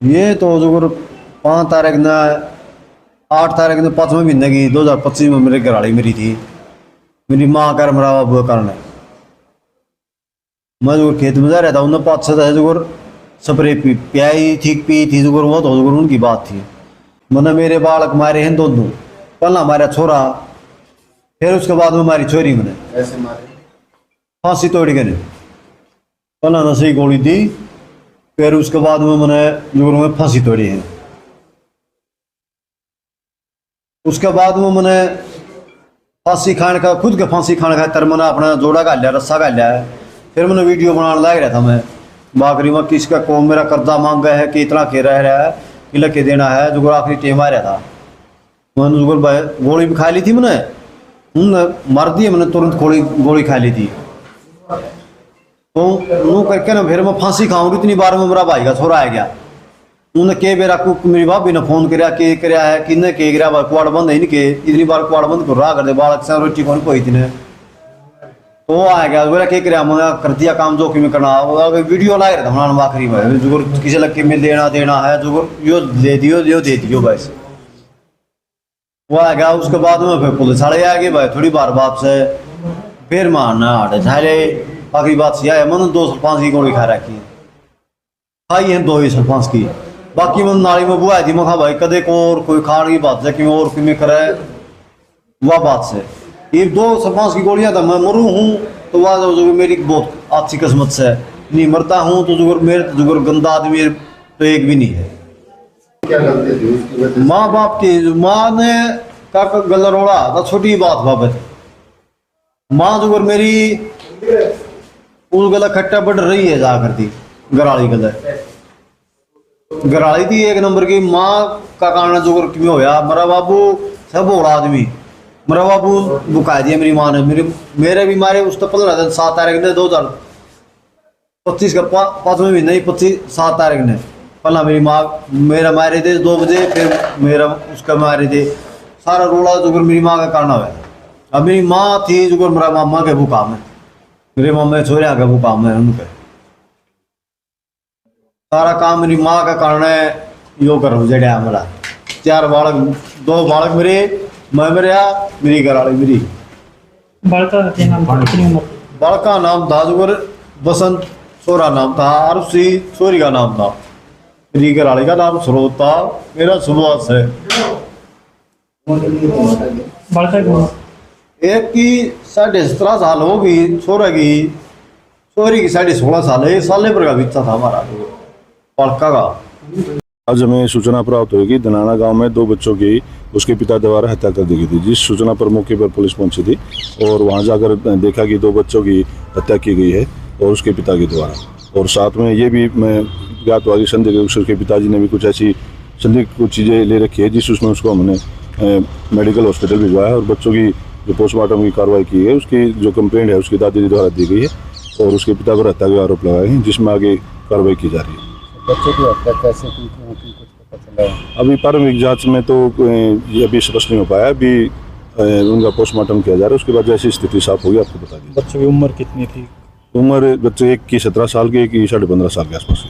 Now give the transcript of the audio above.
ये तो जो 5 तारीख ने 8 तारीख ने 5वें महीने की 2025 में मेरे घरवाली मेरी थी। मेरी माँ कर मरा हुआ कारण है। मैं जो खेत में जा रहा था उन्हें 5-6 जो स्प्रे पियाई थी पी थी जो वो तो उनकी बात थी। मैंने मेरे बालक मारे हैं दोनों, पहला हमारा छोरा, फिर उसके बाद में हमारी छोरी मैंने ऐसे मारे फांसी तोड़ के ने पहला नशे गोली दी, फिर उसके बाद में मैंने जो में फांसी तोड़ी है। उसके बाद में मैंने फांसी खाने का खुद के फांसी खाने का तर मैंने अपना जोड़ा का लिया, रस्सा का लिया है। फिर मैंने वीडियो बनाने लग रहा था मैं बाकरी में किसका कौन मेरा कर्जा मांग गया है कि इतना के रह रहा है कि लगे देना है। जो आखिरी टेम आ रहा था मैंने जो गोली भी खा ली थी, मैंने मर दी, मैंने तुरंत गोली खा ली थी। तो वो करके ना फिर मैं फांसी खाऊंगी इतनी बार में मेरा भाई का छोरा आ गया। उन्हें के बेरा को मेरी भाभी ने फोन कराया के कराया है कि ने के गिरा कुआड़ बंद है इनके इतनी बार कुआड़ बंद कर रहा कर दे बालक से रोटी कौन कोई थी ने तो आ गया बोला के कराया मैं कर दिया काम जो कि मैं करना वीडियो ला रहा था बनाने आखिरी में जो किसी लड़के में देना है जो यो दे दियो बस वो आ गया। उसके बाद में फिर पुलिस वाले आ गए भाई थोड़ी बार बात से फिर मारना हटे सारे आखिरी बात से आया मैंने 2 सरपंच की गोली खा रखी है खाई है 2 ही सरपंच की। बाकी मैं नाली में बुआ थी मैं भाई कदे को और कोई खाने की बात है कि और कि करे वह बात से ये 2 सरपंच की गोलियां था मैं मरू हूँ तो वह जो मेरी बहुत अच्छी किस्मत से नहीं मरता हूँ तो जो मेरे जो गंदा आदमी तो एक भी नहीं है। क्या गलती थी उसकी वजह माँ बाप की माँ ने का गला रोड़ा था छोटी बात बाबत माँ जो मेरी उस गला खट्टा बढ़ रही है जा करती गराली गराली थी एक नंबर की। माँ का कारण जो में होया मेरा बाबू सब बड़ा आदमी मेरा बाबू बुका दिया मेरी माँ ने मेरे भी मारे उस तो 15 दिन 7 तारीख ने 2025 का 5वें महीने 7 तारीख ने पहला मेरी माँ मेरा मारे थे 2 बजे फिर मेरा उसका मारे थे सारा रोड़ा जो मेरी माँ का कारण हुआ। अब मेरी माँ थी जो मेरा मामा के बुका में मेरे मामा छोरे आगे बुका में उनके सारा काम मेरी माँ का कारण है यो कर जड़िया मेरा 4 बालक 2 बालक मेरे मैं मेरे मेरी घरवाली मेरी बालका नाम था जो बसंत छोरा नाम था आरुषि छोरी का नाम था मेरी घरवाली का नाम स्रोत था मेरा सुभाष है। एक की 17.5 साल होगी छोरे की छोरी की 16.5 साल है 1 साल पर का बीता था हमारा पड़का का। आज हमें सूचना प्राप्त हुई कि दनाना गांव में 2 बच्चों की उसके पिता द्वारा हत्या कर दी गई थी। जिस सूचना पर मौके पर पुलिस पहुंची थी और वहां जाकर देखा कि 2 बच्चों की हत्या की गई है और उसके पिता के द्वारा। और साथ में ये भी मैं ज्ञात हुआ कि संदिग्ध उसके पिताजी ने भी कुछ ऐसी संदिग्ध कुछ चीज़ें ले रखी है जिस उसमें उसको हमने मेडिकल हॉस्पिटल भिजवाया और बच्चों की जो पोस्टमार्टम की कार्रवाई की है उसकी जो कंप्लेंट है उसकी दादी द्वारा दी गई है और उसके पिता पर हत्या के आरोप लगाए हैं जिसमें आगे कार्रवाई की जा रही है। बच्चों की हत्या कैसे की थी कुछ पता चला? अभी प्रारंभिक जांच में तो ये अभी स्पष्ट नहीं हो पाया। अभी उनका पोस्टमार्टम किया जा रहा है उसके बाद जैसी स्थिति साफ होगी आपको बता देंगे। बच्चों की उम्र कितनी थी? उम्र बच्चे एक की 17 साल की एक की 15.5 साल के आसपास।